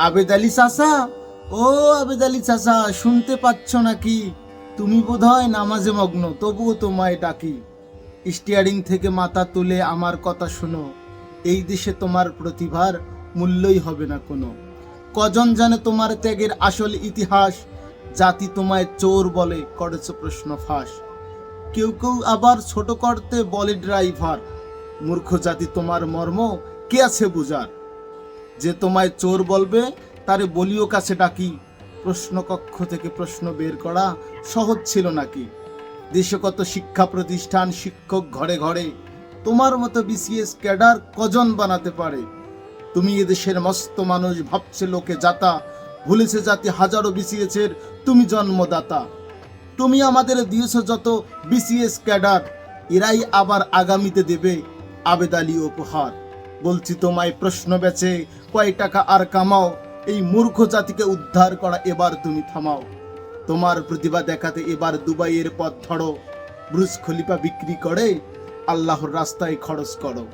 আবেদ আলী চাচা, ও আবেদ আলী চাচা, শুনতে পাচ্ছ নাকি? তুমি বোধহয় নামাজে মগ্ন, তবুও তোমায় ডাকি। স্টিয়ারিং থেকে মাথা তুলে আমার কথা শোনো, এই দেশে তোমার প্রতিভার মূল্যই হবে না কোনো। কজন জানে তোমার ত্যাগের আসল ইতিহাস? জাতি তোমায় চোর বলে, করেছ প্রশ্ন ফাঁস। কেউ কেউ আবার ছোট করতে বলে ড্রাইভার। মূর্খ জাতি তোমার মর্ম কে আছে বুঝার? যে তোমায় চোর বলবে তারে বলিও কাছে ডাকি। প্রশ্নকক্ষ থেকে প্রশ্ন বের করা সহজ ছিল নাকি? দেশে কত শিক্ষা প্রতিষ্ঠান, শিক্ষক ঘরে ঘরে, তোমার মতো বিসিএস ক্যাডার কজন বানাতে পারে? তুমি এদেশের মস্ত মানুষ ভাবছে লোকে যাতা, ভুলেছে জাতি হাজারো বিসিএস এর তুমি জন্মদাতা। তুমি আমাদের দিয়েছ যত বিসিএস ক্যাডার, এরাই আবার আগামীতে দেবে আবেদ আলী উপহার। বলছি তোমায় প্রশ্ন বেচে কয় টাকা আর কামাও, এই মূর্খ জাতিকে উদ্ধার করা এবার তুমি থামাও। তোমার প্রতিভা দেখাতে এবার দুবাইয়ের পথ ধরো, ব্রুজ খলিফা বিক্রি করে আল্লাহর রাস্তায় খরচ করো।